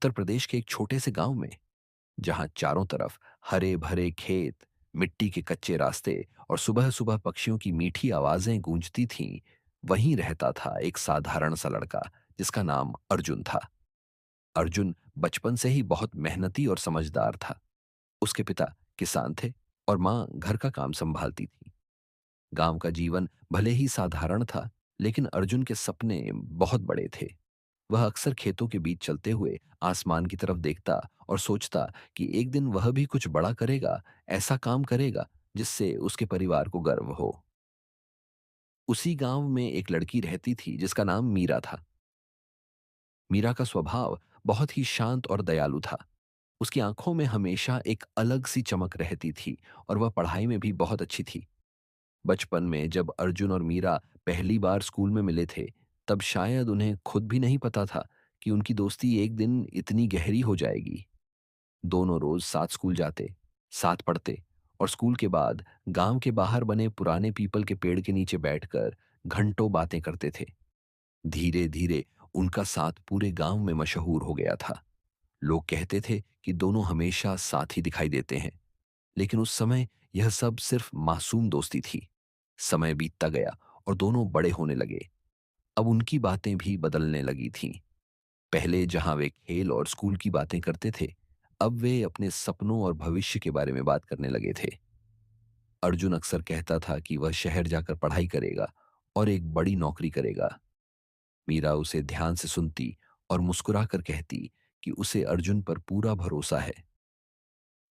उत्तर प्रदेश के एक छोटे से गांव में, जहां चारों तरफ हरे भरे खेत, मिट्टी के कच्चे रास्ते और सुबह सुबह पक्षियों की मीठी आवाजें गूंजती थीं, वहीं रहता था एक साधारण सा लड़का जिसका नाम अर्जुन था। अर्जुन बचपन से ही बहुत मेहनती और समझदार था। उसके पिता किसान थे और माँ घर का काम संभालती थी। गांव का जीवन भले ही साधारण था, लेकिन अर्जुन के सपने बहुत बड़े थे। वह अक्सर खेतों के बीच चलते हुए आसमान की तरफ देखता और सोचता कि एक दिन वह भी कुछ बड़ा करेगा, ऐसा काम करेगा जिससे उसके परिवार को गर्व हो। उसी गांव में एक लड़की रहती थी जिसका नाम मीरा था। मीरा का स्वभाव बहुत ही शांत और दयालु था। उसकी आंखों में हमेशा एक अलग सी चमक रहती थी और वह पढ़ाई में भी बहुत अच्छी थी। बचपन में जब अर्जुन और मीरा पहली बार स्कूल में मिले थे, तब शायद उन्हें खुद भी नहीं पता था कि उनकी दोस्ती एक दिन इतनी गहरी हो जाएगी। दोनों रोज साथ स्कूल जाते, साथ पढ़ते और स्कूल के बाद गांव के बाहर बने पुराने पीपल के पेड़ के नीचे बैठकर घंटों बातें करते थे। धीरे धीरे उनका साथ पूरे गांव में मशहूर हो गया था। लोग कहते थे कि दोनों हमेशा साथ ही दिखाई देते हैं। लेकिन उस समय यह सब सिर्फ मासूम दोस्ती थी। समय बीतता गया और दोनों बड़े होने लगे। अब उनकी बातें भी बदलने लगी थीं। पहले जहां वे खेल और स्कूल की बातें करते थे, अब वे अपने सपनों और भविष्य के बारे में बात करने लगे थे। अर्जुन अक्सर कहता था कि वह शहर जाकर पढ़ाई करेगा और एक बड़ी नौकरी करेगा। मीरा उसे ध्यान से सुनती और मुस्कुराकर कहती कि उसे अर्जुन पर पूरा भरोसा है।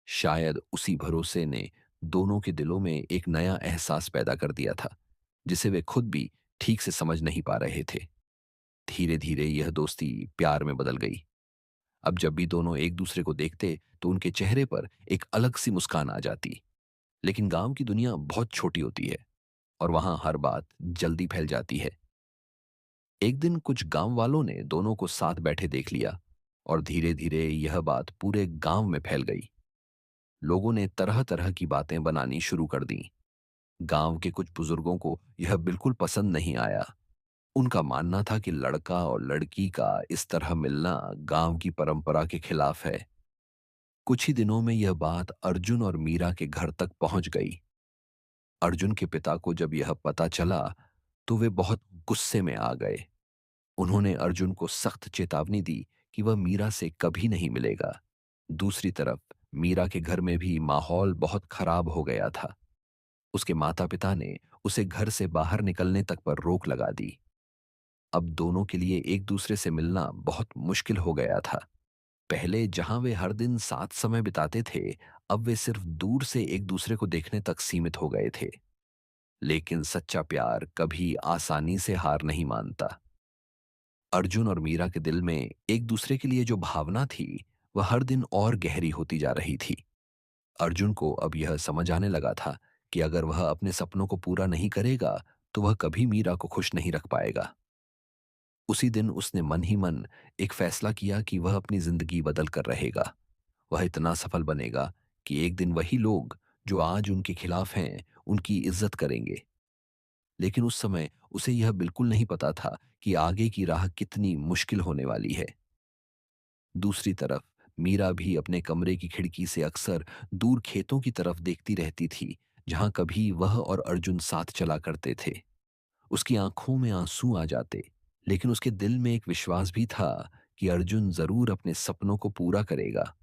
शायद उसी भरोसे ने दोनों के दिलों में एक नया एहसास पैदा कर दिया था, जिसे वे खुद भी ठीक से समझ नहीं पा रहे थे। धीरे धीरे यह दोस्ती प्यार में बदल गई। अब जब भी दोनों एक दूसरे को देखते तो उनके चेहरे पर एक अलग सी मुस्कान आ जाती। लेकिन गांव की दुनिया बहुत छोटी होती है और वहां हर बात जल्दी फैल जाती है। एक दिन कुछ गांव वालों ने दोनों को साथ बैठे देख लिया और धीरे धीरे यह बात पूरे गांव में फैल गई। लोगों ने तरह तरह की बातें बनानी शुरू कर दी। गांव के कुछ बुजुर्गों को यह बिल्कुल पसंद नहीं आया। उनका मानना था कि लड़का और लड़की का इस तरह मिलना गांव की परंपरा के खिलाफ है। कुछ ही दिनों में यह बात अर्जुन और मीरा के घर तक पहुंच गई। अर्जुन के पिता को जब यह पता चला तो वे बहुत गुस्से में आ गए। उन्होंने अर्जुन को सख्त चेतावनी दी कि वह मीरा से कभी नहीं मिलेगा। दूसरी तरफ मीरा के घर में भी माहौल बहुत खराब हो गया था। उसके माता पिता ने उसे घर से बाहर निकलने तक पर रोक लगा दी। अब दोनों के लिए एक दूसरे से मिलना बहुत मुश्किल हो गया था। पहले जहां वे हर दिन साथ समय बिताते थे, अब वे सिर्फ दूर से एक दूसरे को देखने तक सीमित हो गए थे। लेकिन सच्चा प्यार कभी आसानी से हार नहीं मानता। अर्जुन और मीरा के दिल में एक दूसरे के लिए जो भावना थी, वह हर दिन और गहरी होती जा रही थी। अर्जुन को अब यह समझ आने लगा था कि अगर वह अपने सपनों को पूरा नहीं करेगा, तो वह कभी मीरा को खुश नहीं रख पाएगा। उसी दिन उसने मन ही मन एक फैसला किया कि वह अपनी जिंदगी बदल कर रहेगा। वह इतना सफल बनेगा कि एक दिन वही लोग जो आज उनके खिलाफ हैं, उनकी इज्जत करेंगे। लेकिन उस समय उसे यह बिल्कुल नहीं पता था कि आगे की राह कितनी मुश्किल होने वाली है। दूसरी तरफ मीरा भी अपने कमरे की खिड़की से अक्सर दूर खेतों की तरफ देखती रहती थी, जहां कभी वह और अर्जुन साथ चला करते थे। उसकी आंखों में आंसू आ जाते, लेकिन उसके दिल में एक विश्वास भी था कि अर्जुन जरूर अपने सपनों को पूरा करेगा।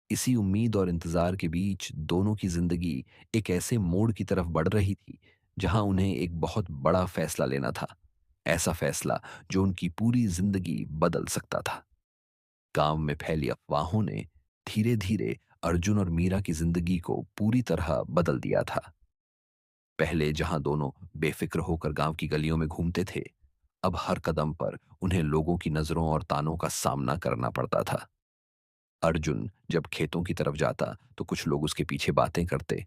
इसी उम्मीद और इंतजार के बीच दोनों की जिंदगी एक ऐसे मोड़ की तरफ बढ़ रही थी, जहां उन्हें एक बहुत बड़ा फैसला लेना था। ऐसा फैसला जो उनकी पूरी जिंदगी बदल सकता था। गांव में फैली अफवाहों ने धीरे धीरे अर्जुन और मीरा की जिंदगी को पूरी तरह बदल दिया था। पहले जहां दोनों बेफिक्र होकर गांव की गलियों में घूमते थे, अब हर कदम पर उन्हें लोगों की नजरों और तानों का सामना करना पड़ता था। अर्जुन जब खेतों की तरफ जाता तो कुछ लोग उसके पीछे बातें करते,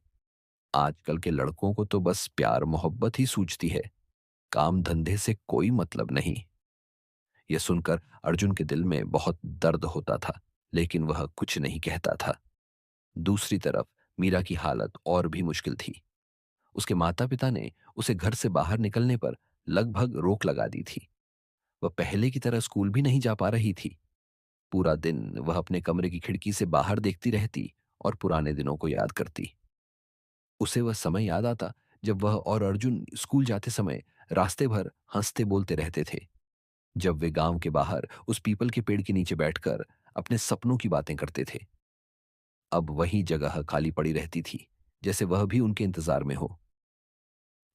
आजकल के लड़कों को तो बस प्यार मोहब्बत ही सूझती है, काम धंधे से कोई मतलब नहीं। यह सुनकर अर्जुन के दिल में बहुत दर्द होता था, लेकिन वह कुछ नहीं कहता था। दूसरी तरफ मीरा की हालत और भी मुश्किल थी। उसके माता पिता ने उसे घर से बाहर निकलने पर लगभग रोक लगा दी थी। वह पहले की तरह स्कूल भी नहीं जा पा रही थी। पूरा दिन वह अपने कमरे की खिड़की से बाहर देखती रहती और पुराने दिनों को याद करती। उसे वह समय याद आता जब वह और अर्जुन स्कूल जाते समय रास्ते भर हंसते बोलते रहते थे, जब वे गांव के बाहर उस पीपल के पेड़ के नीचे बैठकर अपने सपनों की बातें करते थे। अब वही जगह खाली पड़ी रहती थी, जैसे वह भी उनके इंतजार में हो।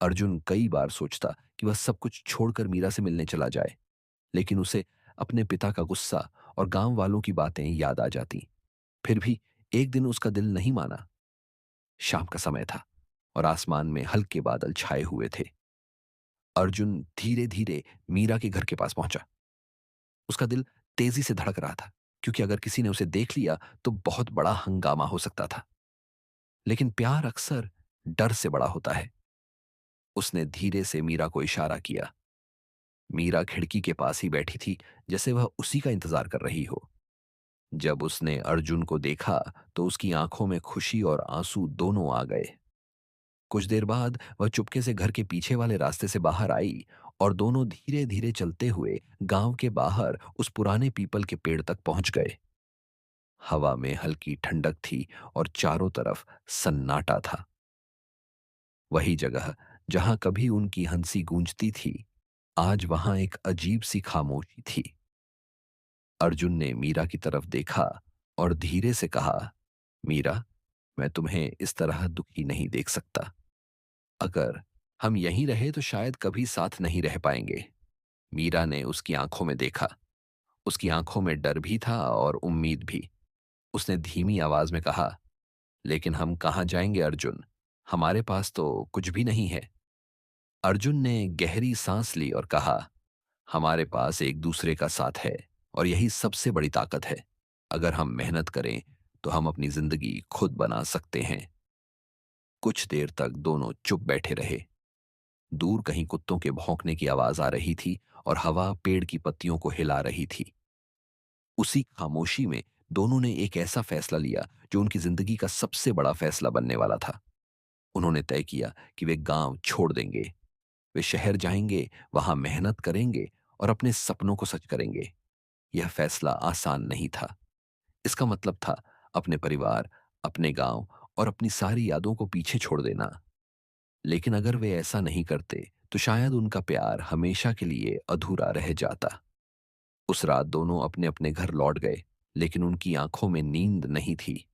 अर्जुन कई बार सोचता कि वह सब कुछ छोड़कर मीरा से मिलने चला जाए, लेकिन उसे अपने पिता का गुस्सा और गांव वालों की बातें याद आ जाती। फिर भी एक दिन उसका दिल नहीं माना। शाम का समय था और आसमान में हल्के बादल छाए हुए थे। अर्जुन धीरे धीरे मीरा के घर के पास पहुंचा। उसका दिल तेजी से धड़क रहा था, क्योंकि अगर किसी ने उसे देख लिया तो बहुत बड़ा हंगामा हो सकता था। लेकिन प्यार अक्सर डर से बड़ा होता है। उसने धीरे से मीरा को इशारा किया। मीरा खिड़की के पास ही बैठी थी, जैसे वह उसी का इंतजार कर रही हो। जब उसने अर्जुन को देखा तो उसकी आंखों में खुशी और आंसू दोनों आ गए। कुछ देर बाद वह चुपके से घर के पीछे वाले रास्ते से बाहर आई और दोनों धीरे धीरे चलते हुए गांव के बाहर उस पुराने पीपल के पेड़ तक पहुंच गए। हवा में हल्की ठंडक थी और चारों तरफ सन्नाटा था। वही जगह जहां कभी उनकी हंसी गूंजती थी, आज वहां एक अजीब सी खामोशी थी। अर्जुन ने मीरा की तरफ देखा और धीरे से कहा, मीरा, मैं तुम्हें इस तरह दुखी नहीं देख सकता। अगर हम यहीं रहे तो शायद कभी साथ नहीं रह पाएंगे। मीरा ने उसकी आंखों में देखा। उसकी आंखों में डर भी था और उम्मीद भी। उसने धीमी आवाज में कहा, लेकिन हम कहाँ जाएंगे अर्जुन? हमारे पास तो कुछ भी नहीं है। अर्जुन ने गहरी सांस ली और कहा, हमारे पास एक दूसरे का साथ है और यही सबसे बड़ी ताकत है। अगर हम मेहनत करें तो हम अपनी जिंदगी खुद बना सकते हैं। कुछ देर तक दोनों चुप बैठे रहे। दूर कहीं कुत्तों के भौंकने की आवाज आ रही थी और हवा पेड़ की पत्तियों को हिला रही थी। उसी खामोशी में दोनों ने एक ऐसा फैसला लिया जो उनकी जिंदगी का सबसे बड़ा फैसला बनने वाला था। उन्होंने तय किया कि वे गांव छोड़ देंगे। वे शहर जाएंगे, वहां मेहनत करेंगे और अपने सपनों को सच करेंगे। यह फैसला आसान नहीं था। इसका मतलब था अपने परिवार, अपने गांव और अपनी सारी यादों को पीछे छोड़ देना। लेकिन अगर वे ऐसा नहीं करते तो शायद उनका प्यार हमेशा के लिए अधूरा रह जाता। उस रात दोनों अपने अपने घर लौट गए, लेकिन उनकी आंखों में नींद नहीं थी।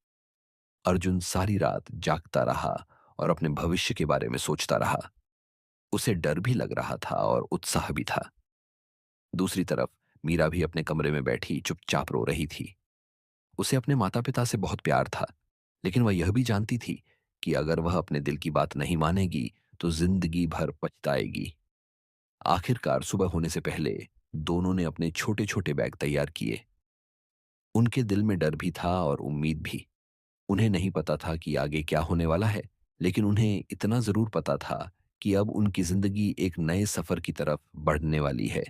अर्जुन सारी रात जागता रहा और अपने भविष्य के बारे में सोचता रहा। उसे डर भी लग रहा था और उत्साह भी था। दूसरी तरफ मीरा भी अपने कमरे में बैठी चुपचाप रो रही थी। उसे अपने माता पिता से बहुत प्यार था, लेकिन वह यह भी जानती थी कि अगर वह अपने दिल की बात नहीं मानेगी तो जिंदगी भर पछताएगी। आखिरकार सुबह होने से पहले दोनों ने अपने छोटे छोटे बैग तैयार किए। उनके दिल में डर भी था और उम्मीद भी। उन्हें नहीं पता था कि आगे क्या होने वाला है, लेकिन उन्हें इतना जरूर पता था कि अब उनकी जिंदगी एक नए सफर की तरफ बढ़ने वाली है।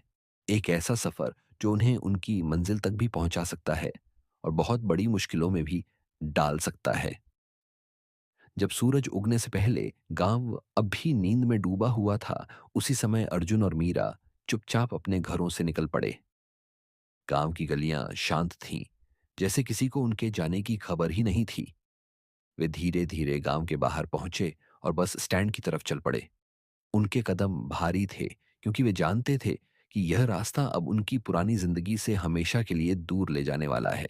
एक ऐसा सफर जो उन्हें उनकी मंजिल तक भी पहुंचा सकता है और बहुत बड़ी मुश्किलों में भी डाल सकता है। जब सूरज उगने से पहले गांव अब भी नींद में डूबा हुआ था, उसी समय अर्जुन और मीरा चुपचाप अपने घरों से निकल पड़े। गांव की गलियां शांत थीं, जैसे किसी को उनके जाने की खबर ही नहीं थी। वे धीरे धीरे गांव के बाहर पहुंचे और बस स्टैंड की तरफ चल पड़े। उनके कदम भारी थे, क्योंकि वे जानते थे कि यह रास्ता अब उनकी पुरानी जिंदगी से हमेशा के लिए दूर ले जाने वाला है।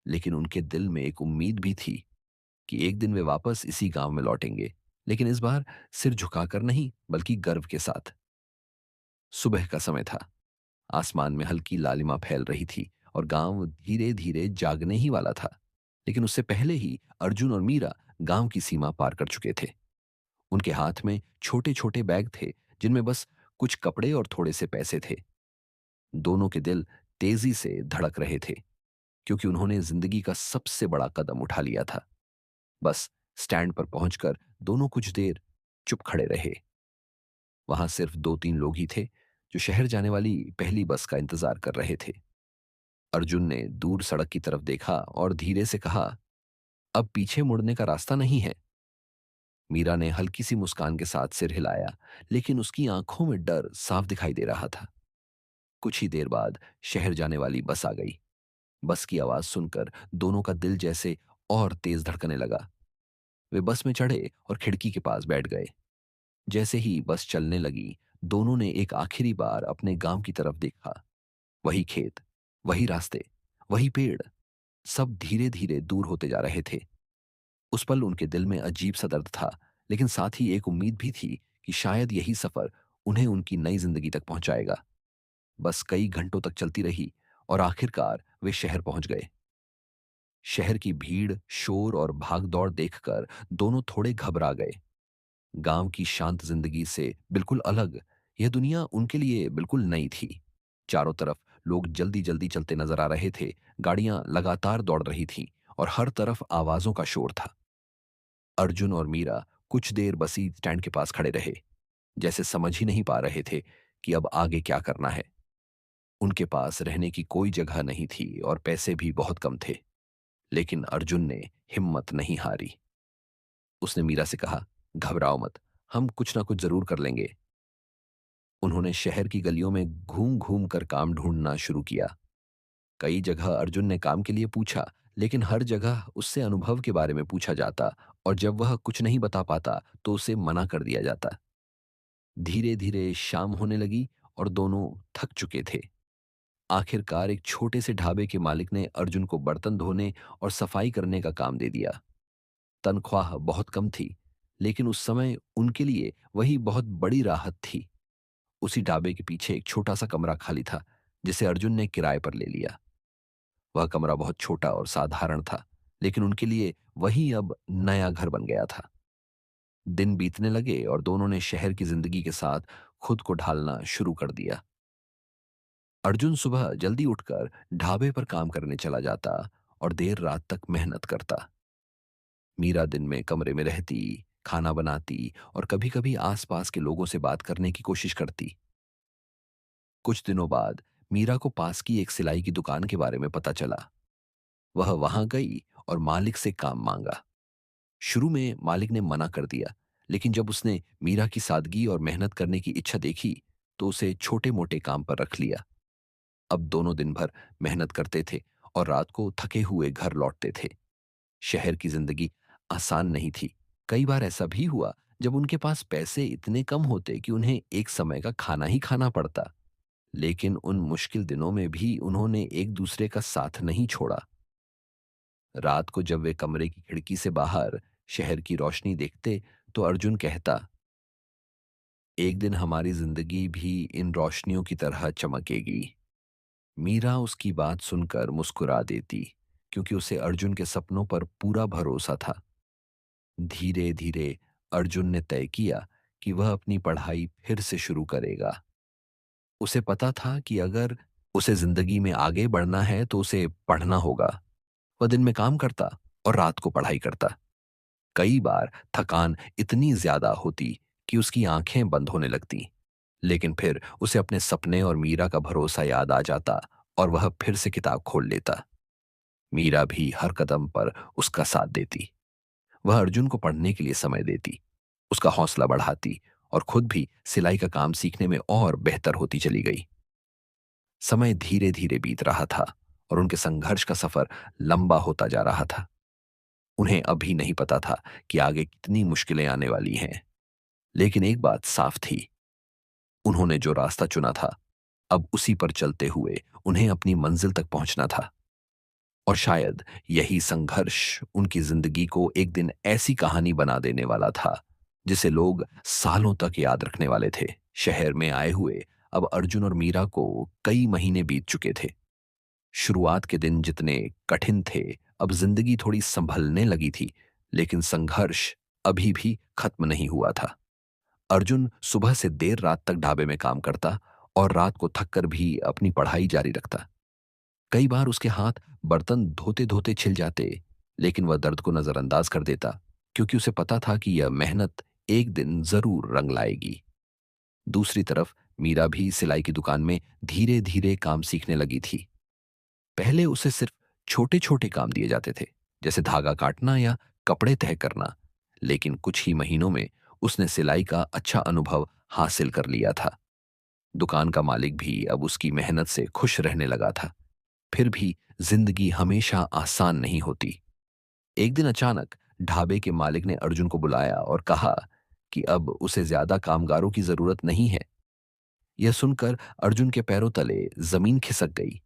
लेकिन उनके दिल में एक उम्मीद भी थी कि एक दिन वे वापस इसी गांव में लौटेंगे, लेकिन इस बार सिर झुकाकर नहीं, बल्कि गर्व के साथ। सुबह का समय था। आसमान में हल्की लालिमा फैल रही थी और गांव धीरे धीरे जागने ही वाला था। लेकिन उससे पहले ही अर्जुन और मीरा गांव की सीमा पार कर चुके थे। उनके हाथ में छोटे छोटे बैग थे, जिनमें बस कुछ कपड़े और थोड़े से पैसे थे। दोनों के दिल तेजी से धड़क रहे थे, क्योंकि उन्होंने जिंदगी का सबसे बड़ा कदम उठा लिया था। बस स्टैंड पर पहुंचकर दोनों कुछ देर चुप खड़े रहे। वहां सिर्फ दो तीन लोग ही थे, जो शहर जाने वाली पहली बस का इंतजार कर रहे थे। अर्जुन ने दूर सड़क की तरफ देखा और धीरे से कहा, अब पीछे मुड़ने का रास्ता नहीं है। मीरा ने हल्की सी मुस्कान के साथ सिर हिलाया, लेकिन उसकी आंखों में डर साफ दिखाई दे रहा था। कुछ ही देर बाद शहर जाने वाली बस आ गई। बस की आवाज सुनकर दोनों का दिल जैसे और तेज धड़कने लगा। वे बस में चढ़े और खिड़की के पास बैठ गए। जैसे ही बस चलने लगी, दोनों ने एक आखिरी बार अपने गांव की तरफ देखा। वही खेत, वही रास्ते, वही पेड़, सब धीरे धीरे दूर होते जा रहे थे। उस पल उनके दिल में अजीब सा दर्द था, लेकिन साथ ही एक उम्मीद भी थी कि शायद यही सफर उन्हें उनकी नई जिंदगी तक पहुंचाएगा। बस कई घंटों तक चलती रही और आखिरकार वे शहर पहुंच गए। शहर की भीड़, शोर और भागदौड़ देखकर दोनों थोड़े घबरा गए। गांव की शांत जिंदगी से बिल्कुल अलग यह दुनिया उनके लिए बिल्कुल नई थी। चारों तरफ लोग जल्दी जल्दी चलते नजर आ रहे थे, गाड़ियां लगातार दौड़ रही थीं और हर तरफ आवाजों का शोर था। अर्जुन और मीरा कुछ देर बसी स्टैंड के पास खड़े रहे, जैसे समझ ही नहीं पा रहे थे कि अब आगे क्या करना है। उनके पास रहने की कोई जगह नहीं थी और पैसे भी बहुत कम थे, लेकिन अर्जुन ने हिम्मत नहीं हारी। उसने मीरा से कहा, घबराओ मत, हम कुछ ना कुछ जरूर कर लेंगे। उन्होंने शहर की गलियों में घूम घूम कर काम ढूंढना शुरू किया। कई जगह अर्जुन ने काम के लिए पूछा, लेकिन हर जगह उससे अनुभव के बारे में पूछा जाता और जब वह कुछ नहीं बता पाता तो उसे मना कर दिया जाता। धीरे धीरे शाम होने लगी और दोनों थक चुके थे। आखिरकार एक छोटे से ढाबे के मालिक ने अर्जुन को बर्तन धोने और सफाई करने का काम दे दिया। तनख्वाह बहुत कम थी, लेकिन उस समय उनके लिए वही बहुत बड़ी राहत थी। उसी ढाबे के पीछे एक छोटा सा कमरा खाली था, जिसे अर्जुन ने किराए पर ले लिया। वह कमरा बहुत छोटा और साधारण था, लेकिन उनके लिए वही अब नया घर बन गया था। दिन बीतने लगे और दोनों ने शहर की जिंदगी के साथ खुद को ढालना शुरू कर दिया। अर्जुन सुबह जल्दी उठकर ढाबे पर काम करने चला जाता और देर रात तक मेहनत करता। मीरा दिन में कमरे में रहती, खाना बनाती और कभी-कभी आसपास के लोगों से बात करने की कोशिश करती। कुछ दिनों बाद मीरा को पास की एक सिलाई की दुकान के बारे में पता चला। वह वहां गई और मालिक से काम मांगा। शुरू में मालिक ने मना कर दिया, लेकिन जब उसने मीरा की सादगी और मेहनत करने की इच्छा देखी, तो उसे छोटे-मोटे काम पर रख लिया। अब दोनों दिन भर मेहनत करते थे और रात को थके हुए घर लौटते थे। शहर की जिंदगी आसान नहीं थी। कई बार ऐसा भी हुआ जब उनके पास पैसे इतने कम होते कि उन्हें एक समय का खाना ही खाना पड़ता। लेकिन उन मुश्किल दिनों में भी उन्होंने एक दूसरे का साथ नहीं छोड़ा। रात को जब वे कमरे की खिड़की से बाहर शहर की रोशनी देखते, तो अर्जुन कहता, एक दिन हमारी जिंदगी भी इन रोशनियों की तरह चमकेगी। मीरा उसकी बात सुनकर मुस्कुरा देती, क्योंकि उसे अर्जुन के सपनों पर पूरा भरोसा था। धीरे धीरे अर्जुन ने तय किया कि वह अपनी पढ़ाई फिर से शुरू करेगा। उसे पता था कि अगर उसे जिंदगी में आगे बढ़ना है तो उसे पढ़ना होगा। वह दिन में काम करता और रात को पढ़ाई करता। कई बार थकान इतनी ज्यादा होती कि उसकी आंखें बंद होने लगती, लेकिन फिर उसे अपने सपने और मीरा का भरोसा याद आ जाता और वह फिर से किताब खोल लेता। मीरा भी हर कदम पर उसका साथ देती। वह अर्जुन को पढ़ने के लिए समय देती, उसका हौसला बढ़ाती और खुद भी सिलाई का काम सीखने में और बेहतर होती चली गई। समय धीरे धीरे बीत रहा था और उनके संघर्ष का सफर लंबा होता जा रहा था। उन्हें अभी नहीं पता था कि आगे कितनी मुश्किलें आने वाली हैं, लेकिन एक बात साफ थी, उन्होंने जो रास्ता चुना था, अब उसी पर चलते हुए उन्हें अपनी मंजिल तक पहुंचना था। और शायद यही संघर्ष उनकी जिंदगी को एक दिन ऐसी कहानी बना देने वाला था जिसे लोग सालों तक याद रखने वाले थे। शहर में आए हुए अब अर्जुन और मीरा को कई महीने बीत चुके थे। शुरुआत के दिन जितने कठिन थे, अब जिंदगी थोड़ी संभलने लगी थी, लेकिन संघर्ष अभी भी खत्म नहीं हुआ था। अर्जुन सुबह से देर रात तक ढाबे में काम करता और रात को थककर भी अपनी पढ़ाई जारी रखता। कई बार उसके हाथ बर्तन धोते धोते छिल जाते, लेकिन वह दर्द को नजरअंदाज कर देता, क्योंकि उसे पता था कि यह मेहनत एक दिन जरूर रंग लाएगी। दूसरी तरफ मीरा भी सिलाई की दुकान में धीरे धीरे काम सीखने लगी थी। पहले उसे सिर्फ छोटे छोटे काम दिए जाते थे, जैसे धागा काटना या कपड़े तह करना, लेकिन कुछ ही महीनों में उसने सिलाई का अच्छा अनुभव हासिल कर लिया था। दुकान का मालिक भी अब उसकी मेहनत से खुश रहने लगा था। फिर भी जिंदगी हमेशा आसान नहीं होती। एक दिन अचानक ढाबे के मालिक ने अर्जुन को बुलाया और कहा कि अब उसे ज्यादा कामगारों की जरूरत नहीं है। यह सुनकर अर्जुन के पैरों तले जमीन खिसक गई।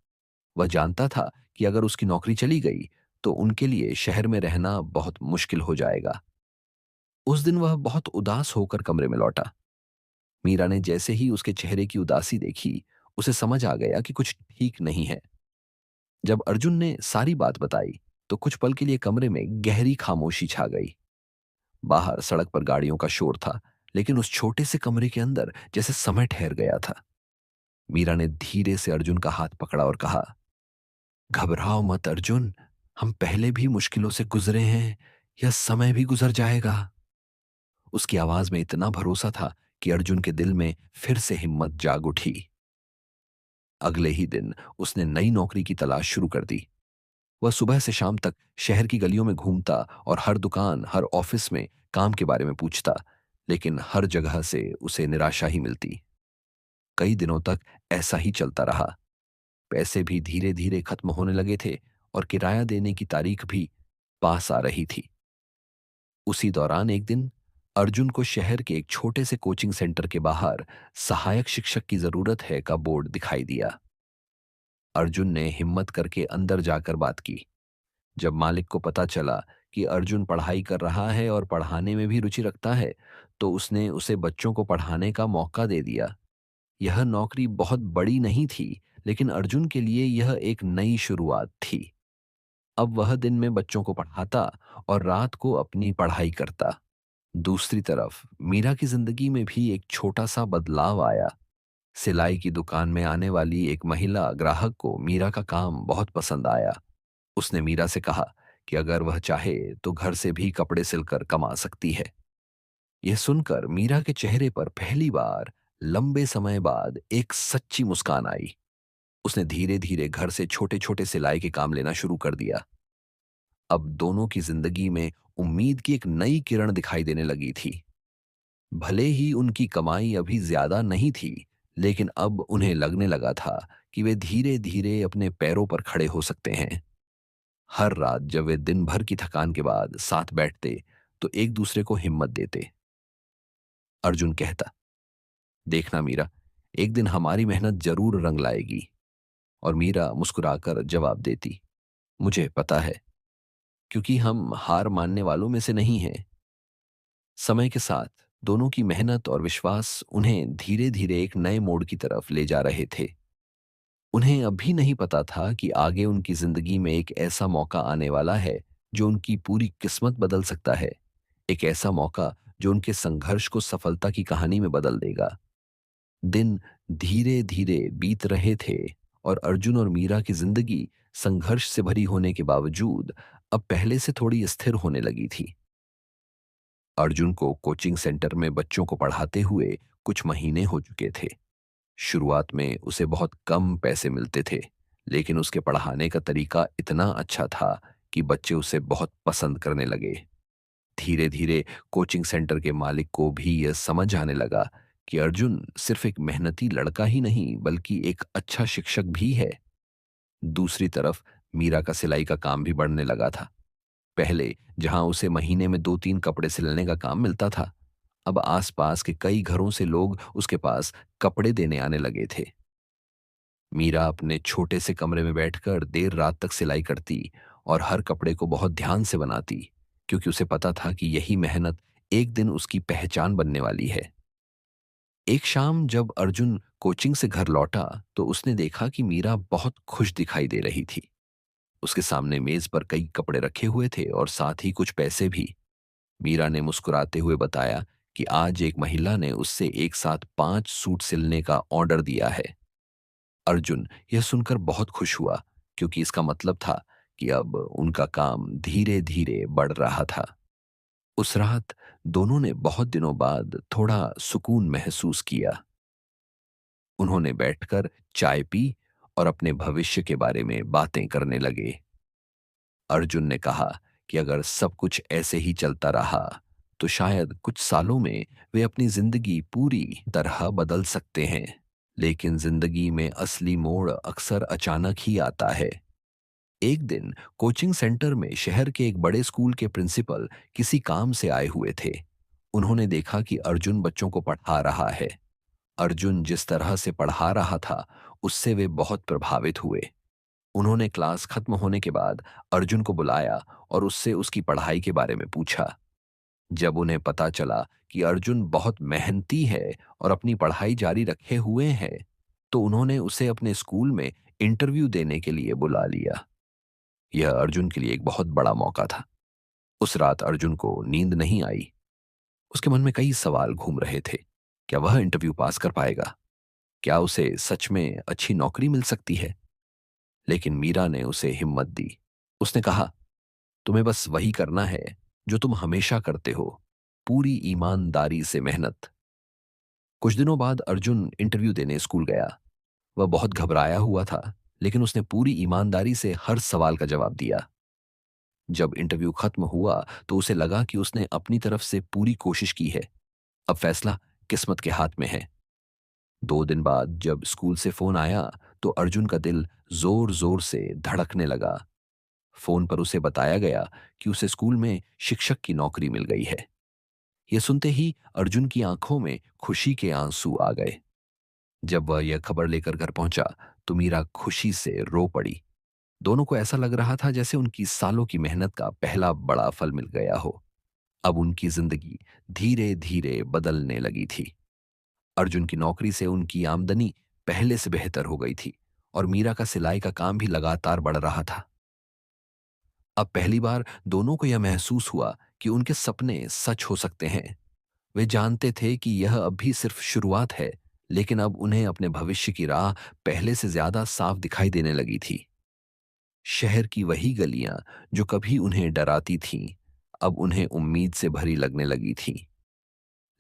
वह जानता था कि अगर उसकी नौकरी चली गई तो उनके लिए शहर में रहना बहुत मुश्किल हो जाएगा। उस दिन वह बहुत उदास होकर कमरे में लौटा। मीरा ने जैसे ही उसके चेहरे की उदासी देखी, उसे समझ आ गया कि कुछ ठीक नहीं है। जब अर्जुन ने सारी बात बताई तो कुछ पल के लिए कमरे में गहरी खामोशी छा गई। बाहर सड़क पर गाड़ियों का शोर था, लेकिन उस छोटे से कमरे के अंदर जैसे समय ठहर गया था। मीरा ने धीरे से अर्जुन का हाथ पकड़ा और कहा, घबराओ मत अर्जुन, हम पहले भी मुश्किलों से गुजरे हैं, यह समय भी गुजर जाएगा। उसकी आवाज में इतना भरोसा था कि अर्जुन के दिल में फिर से हिम्मत जाग उठी। अगले ही दिन उसने नई नौकरी की तलाश शुरू कर दी। वह सुबह से शाम तक शहर की गलियों में घूमता और हर दुकान, हर ऑफिस में काम के बारे में पूछता, लेकिन हर जगह से उसे निराशा ही मिलती। कई दिनों तक ऐसा ही चलता रहा। पैसे भी धीरे धीरे खत्म होने लगे थे और किराया देने की तारीख भी पास आ रही थी। उसी दौरान एक दिन अर्जुन को शहर के एक छोटे से कोचिंग सेंटर के बाहर सहायक शिक्षक की जरूरत है का बोर्ड दिखाई दिया। अर्जुन ने हिम्मत करके अंदर जाकर बात की। जब मालिक को पता चला कि अर्जुन पढ़ाई कर रहा है और पढ़ाने में भी रुचि रखता है, तो उसने उसे बच्चों को पढ़ाने का मौका दे दिया। यह नौकरी बहुत बड़ी नहीं थी, लेकिन अर्जुन के लिए यह एक नई शुरुआत थी। अब वह दिन में बच्चों को पढ़ाता और रात को अपनी पढ़ाई करता। दूसरी तरफ मीरा की जिंदगी में भी एक छोटा सा बदलाव आया। सिलाई की दुकान में आने वाली एक महिला ग्राहक को मीरा का काम बहुत पसंद आया। उसने मीरा से कहा कि अगर वह चाहे तो घर से भी कपड़े सिलकर कमा सकती है। यह सुनकर मीरा के चेहरे पर पहली बार लंबे समय बाद एक सच्ची मुस्कान आई। उसने धीरे धीरे घर से छोटे छोटे सिलाई के काम लेना शुरू कर दिया। अब दोनों की जिंदगी में उम्मीद की एक नई किरण दिखाई देने लगी थी। भले ही उनकी कमाई अभी ज्यादा नहीं थी, लेकिन अब उन्हें लगने लगा था कि वे धीरे धीरे अपने पैरों पर खड़े हो सकते हैं। हर रात जब वे दिन भर की थकान के बाद साथ बैठते तो एक दूसरे को हिम्मत देते। अर्जुन कहता, देखना मीरा, एक दिन हमारी मेहनत जरूर रंग लाएगी। और मीरा मुस्कुराकर जवाब देती, मुझे पता है, क्योंकि हम हार मानने वालों में से नहीं हैं। समय के साथ दोनों की मेहनत और विश्वास उन्हें धीरे धीरे एक नए मोड़ की तरफ ले जा रहे थे। उन्हें अभी नहीं पता था कि आगे उनकी जिंदगी में एक ऐसा मौका आने वाला है जो उनकी पूरी किस्मत बदल सकता है। एक ऐसा मौका जो उनके संघर्ष को सफलता की कहानी में बदल देगा। दिन धीरे धीरे बीत रहे थे और अर्जुन और मीरा की जिंदगी संघर्ष से भरी होने के बावजूद अब पहले से थोड़ी स्थिर होने लगी थी। अर्जुन को कोचिंग सेंटर में बच्चों को पढ़ाते हुए कुछ महीने हो चुके थे। शुरुआत में उसे बहुत कम पैसे मिलते थे, लेकिन उसके पढ़ाने का तरीका इतना अच्छा था कि बच्चे उसे बहुत पसंद करने लगे। धीरे धीरे कोचिंग सेंटर के मालिक को भी यह समझ आने लगा कि अर्जुन सिर्फ एक मेहनती लड़का ही नहीं बल्कि एक अच्छा शिक्षक भी है। दूसरी तरफ मीरा का सिलाई का काम भी बढ़ने लगा था। पहले जहां उसे महीने में 2-3 कपड़े सिलने का काम मिलता था, अब आसपास के कई घरों से लोग उसके पास कपड़े देने आने लगे थे। मीरा अपने छोटे से कमरे में बैठकर देर रात तक सिलाई करती और हर कपड़े को बहुत ध्यान से बनाती, क्योंकि उसे पता था कि यही मेहनत एक दिन उसकी पहचान बनने वाली है। एक शाम जब अर्जुन कोचिंग से घर लौटा तो उसने देखा कि मीरा बहुत खुश दिखाई दे रही थी। उसके सामने मेज पर कई कपड़े रखे हुए थे और साथ ही कुछ पैसे भी। मीरा ने मुस्कुराते हुए बताया कि आज एक महिला ने उससे एक साथ 5 सूट सिलने का ऑर्डर दिया है। अर्जुन यह सुनकर बहुत खुश हुआ, क्योंकि इसका मतलब था कि अब उनका काम धीरे धीरे बढ़ रहा था। उस रात दोनों ने बहुत दिनों बाद थोड़ा सुकून महसूस किया। उन्होंने बैठकर चाय पी और अपने भविष्य के बारे में बातें करने लगे। अर्जुन ने कहा कि अगर सब कुछ ऐसे ही चलता रहा तो शायद कुछ सालों में वे अपनी जिंदगी पूरी तरह बदल सकते हैं। लेकिन जिंदगी में असली मोड़ अक्सर अचानक ही आता है। एक दिन कोचिंग सेंटर में शहर के एक बड़े स्कूल के प्रिंसिपल किसी काम से आए हुए थे। उन्होंने देखा कि अर्जुन बच्चों को पढ़ा रहा है। अर्जुन जिस तरह से पढ़ा रहा था, उससे वे बहुत प्रभावित हुए। उन्होंने क्लास खत्म होने के बाद अर्जुन को बुलाया और उससे उसकी पढ़ाई के बारे में पूछा। जब उन्हें पता चला कि अर्जुन बहुत मेहनती है और अपनी पढ़ाई जारी रखे हुए है, तो उन्होंने उसे अपने स्कूल में इंटरव्यू देने के लिए बुला लिया। यह अर्जुन के लिए एक बहुत बड़ा मौका था। उस रात अर्जुन को नींद नहीं आई। उसके मन में कई सवाल घूम रहे थे। क्या वह इंटरव्यू पास कर पाएगा? क्या उसे सच में अच्छी नौकरी मिल सकती है? लेकिन मीरा ने उसे हिम्मत दी। उसने कहा, तुम्हें बस वही करना है जो तुम हमेशा करते हो, पूरी ईमानदारी से मेहनत। कुछ दिनों बाद अर्जुन इंटरव्यू देने स्कूल गया। वह बहुत घबराया हुआ था, लेकिन उसने पूरी ईमानदारी से हर सवाल का जवाब दिया। जब इंटरव्यू खत्म हुआ तो उसे लगा कि उसने अपनी तरफ से पूरी कोशिश की है। अब फैसला किस्मत के हाथ में है। 2 दिन बाद जब स्कूल से फोन आया तो अर्जुन का दिल जोर जोर से धड़कने लगा। फोन पर उसे बताया गया कि उसे स्कूल में शिक्षक की नौकरी मिल गई है। यह सुनते ही अर्जुन की आंखों में खुशी के आंसू आ गए। जब वह यह खबर लेकर घर पहुंचा तो मीरा खुशी से रो पड़ी। दोनों को ऐसा लग रहा था जैसे उनकी सालों की मेहनत का पहला बड़ा फल मिल गया हो। अब उनकी जिंदगी धीरे धीरे बदलने लगी थी। अर्जुन की नौकरी से उनकी आमदनी पहले से बेहतर हो गई थी और मीरा का सिलाई का काम भी लगातार बढ़ रहा था। अब पहली बार दोनों को यह महसूस हुआ कि उनके सपने सच हो सकते हैं। वे जानते थे कि यह अभी सिर्फ शुरुआत है, लेकिन अब उन्हें अपने भविष्य की राह पहले से ज्यादा साफ दिखाई देने लगी थी। शहर की वही गलियां जो कभी उन्हें डराती थीं, अब उन्हें उम्मीद से भरी लगने लगी थीं।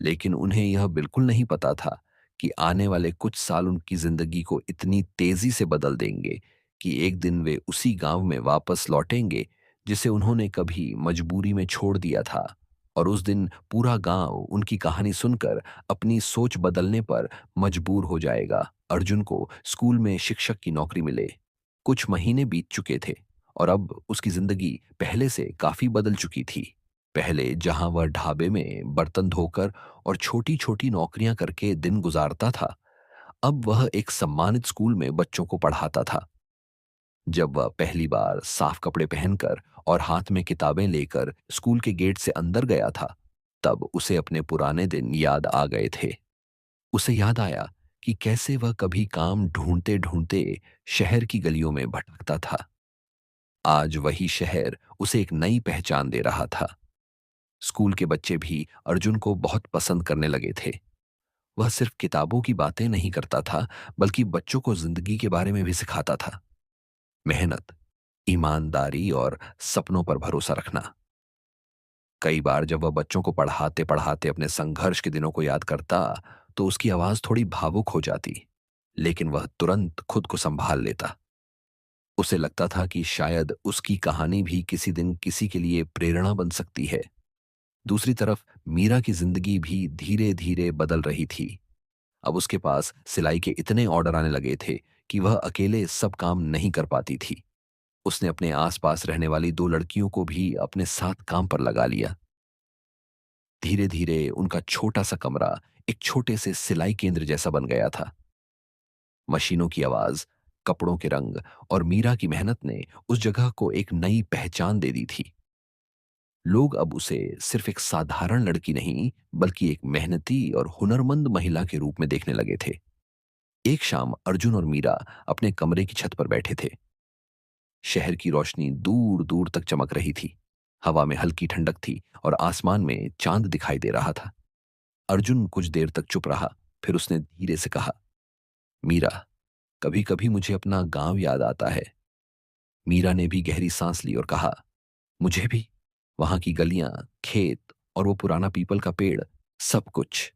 लेकिन उन्हें यह बिल्कुल नहीं पता था कि आने वाले कुछ साल उनकी जिंदगी को इतनी तेजी से बदल देंगे कि एक दिन वे उसी गांव में वापस लौटेंगे जिसे उन्होंने कभी मजबूरी में छोड़ दिया था। और उस दिन पूरा गांव उनकी कहानी सुनकर अपनी सोच बदलने पर मजबूर हो जाएगा। अर्जुन को स्कूल में शिक्षक की नौकरी मिले। कुछ महीने बीत चुके थे और अब उसकी जिंदगी पहले से काफी बदल चुकी थी। पहले जहां वह ढाबे में बर्तन धोकर और छोटी छोटी नौकरियां करके दिन गुजारता था, अब वह एक सम्मानित स्कूल में बच्चों को पढ़ाता था। जब वह पहली बार साफ कपड़े पहनकर और हाथ में किताबें लेकर स्कूल के गेट से अंदर गया था, तब उसे अपने पुराने दिन याद आ गए थे। उसे याद आया कि कैसे वह कभी काम ढूंढते ढूंढते शहर की गलियों में भटकता था। आज वही शहर उसे एक नई पहचान दे रहा था। स्कूल के बच्चे भी अर्जुन को बहुत पसंद करने लगे थे। वह सिर्फ किताबों की बातें नहीं करता था, बल्कि बच्चों को जिंदगी के बारे में भी सिखाता था। मेहनत, ईमानदारी और सपनों पर भरोसा रखना। कई बार जब वह बच्चों को पढ़ाते पढ़ाते अपने संघर्ष के दिनों को याद करता, तो उसकी आवाज थोड़ी भावुक हो जाती, लेकिन वह तुरंत खुद को संभाल लेता। उसे लगता था कि शायद उसकी कहानी भी किसी दिन किसी के लिए प्रेरणा बन सकती है। दूसरी तरफ मीरा की जिंदगी भी धीरे धीरे बदल रही थी। अब उसके पास सिलाई के इतने ऑर्डर आने लगे थे कि वह अकेले सब काम नहीं कर पाती थी। उसने अपने आसपास रहने वाली 2 लड़कियों को भी अपने साथ काम पर लगा लिया। धीरे धीरे उनका छोटा सा कमरा एक छोटे से सिलाई केंद्र जैसा बन गया था। मशीनों की आवाज, कपड़ों के रंग और मीरा की मेहनत ने उस जगह को एक नई पहचान दे दी थी। लोग अब उसे सिर्फ एक साधारण लड़की नहीं, बल्कि एक मेहनती और हुनरमंद महिला के रूप में देखने लगे थे। एक शाम अर्जुन और मीरा अपने कमरे की छत पर बैठे थे। शहर की रोशनी दूर दूर तक चमक रही थी। हवा में हल्की ठंडक थी और आसमान में चांद दिखाई दे रहा था। अर्जुन कुछ देर तक चुप रहा, फिर उसने धीरे से कहा, मीरा, कभी कभी मुझे अपना गांव याद आता है। मीरा ने भी गहरी सांस ली और कहा, मुझे भी। वहां की गलियां, खेत और वो पुराना पीपल का पेड़, सब कुछ।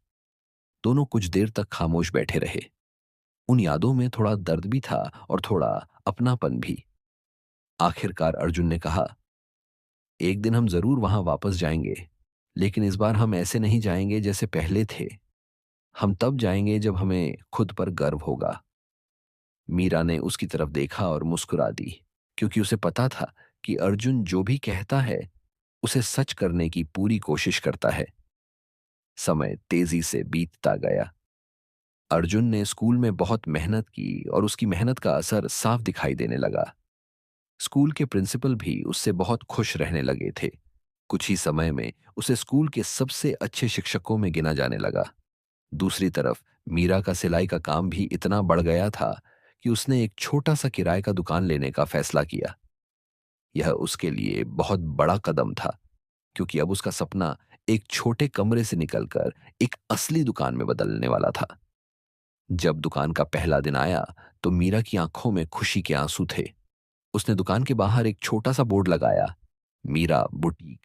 दोनों कुछ देर तक खामोश बैठे रहे। उन यादों में थोड़ा दर्द भी था और थोड़ा अपनापन भी। आखिरकार अर्जुन ने कहा, एक दिन हम जरूर वहां वापस जाएंगे, लेकिन इस बार हम ऐसे नहीं जाएंगे जैसे पहले थे। हम तब जाएंगे जब हमें खुद पर गर्व होगा। मीरा ने उसकी तरफ देखा और मुस्कुरा दी। क्योंकि उसे पता था कि अर्जुन जो भी कहता है उसे सच करने की पूरी कोशिश करता है। समय तेजी से बीतता गया। अर्जुन ने स्कूल में बहुत मेहनत की और उसकी मेहनत का असर साफ दिखाई देने लगा। स्कूल के प्रिंसिपल भी उससे बहुत खुश रहने लगे थे। कुछ ही समय में उसे स्कूल के सबसे अच्छे शिक्षकों में गिना जाने लगा। दूसरी तरफ मीरा का सिलाई का काम भी इतना बढ़ गया था कि उसने एक छोटा सा किराए का दुकान लेने का फैसला किया। यह उसके लिए बहुत बड़ा कदम था, क्योंकि अब उसका सपना एक छोटे कमरे से निकलकर एक असली दुकान में बदलने वाला था। जब दुकान का पहला दिन आया तो मीरा की आंखों में खुशी के आंसू थे। उसने दुकान के बाहर एक छोटा सा बोर्ड लगाया, मीरा बुटीक।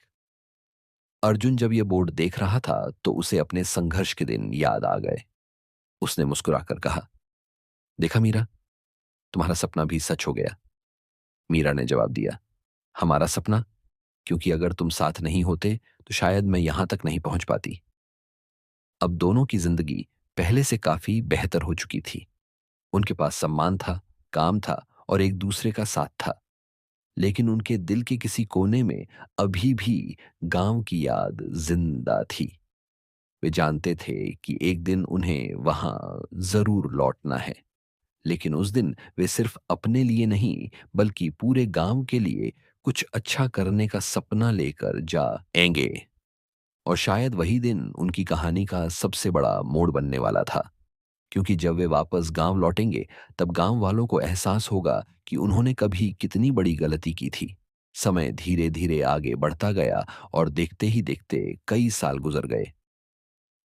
अर्जुन जब यह बोर्ड देख रहा था तो उसे अपने संघर्ष के दिन याद आ गए। उसने मुस्कुराकर कहा, देखा मीरा, तुम्हारा सपना भी सच हो गया। मीरा ने जवाब दिया, हमारा सपना? क्योंकि अगर तुम साथ नहीं होते तो शायद मैं यहां तक नहीं पहुंच पाती। अब दोनों की जिंदगी पहले से काफी बेहतर हो चुकी थी। उनके पास सम्मान था, काम था और एक दूसरे का साथ था। लेकिन उनके दिल के किसी कोने में अभी भी गांव की याद जिंदा थी। वे जानते थे कि एक दिन उन्हें वहां जरूर लौटना है। लेकिन उस दिन वे सिर्फ अपने लिए नहीं बल्कि पूरे गांव के लिए कुछ अच्छा करने का सपना लेकर जाएंगे। और शायद वही दिन उनकी कहानी का सबसे बड़ा मोड़ बनने वाला था, क्योंकि जब वे वापस गांव लौटेंगे तब गांव वालों को एहसास होगा कि उन्होंने कभी कितनी बड़ी गलती की थी। समय धीरे धीरे आगे बढ़ता गया और देखते ही देखते कई साल गुजर गए।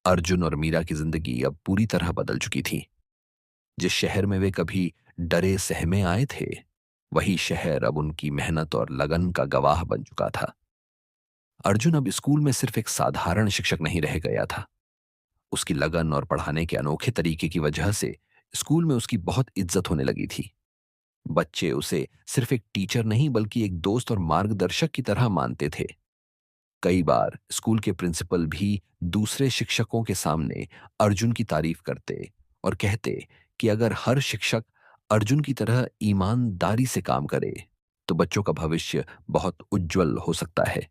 अर्जुन और मीरा की जिंदगी अब पूरी तरह बदल चुकी थी। जिस शहर में वे कभी डरे सहमे आए थे, वही शहर अब उनकी मेहनत और लगन का गवाह बन चुका था। अर्जुन अब स्कूल में सिर्फ एक साधारण शिक्षक नहीं रह गया था। उसकी लगन और पढ़ाने के अनोखे तरीके की वजह से स्कूल में उसकी बहुत इज्जत होने लगी थी। बच्चे उसे सिर्फ एक टीचर नहीं बल्कि एक दोस्त और मार्गदर्शक की तरह मानते थे। कई बार स्कूल के प्रिंसिपल भी दूसरे शिक्षकों के सामने अर्जुन की तारीफ करते और कहते कि अगर हर शिक्षक अर्जुन की तरह ईमानदारी से काम करे तो बच्चों का भविष्य बहुत उज्जवल हो सकता है।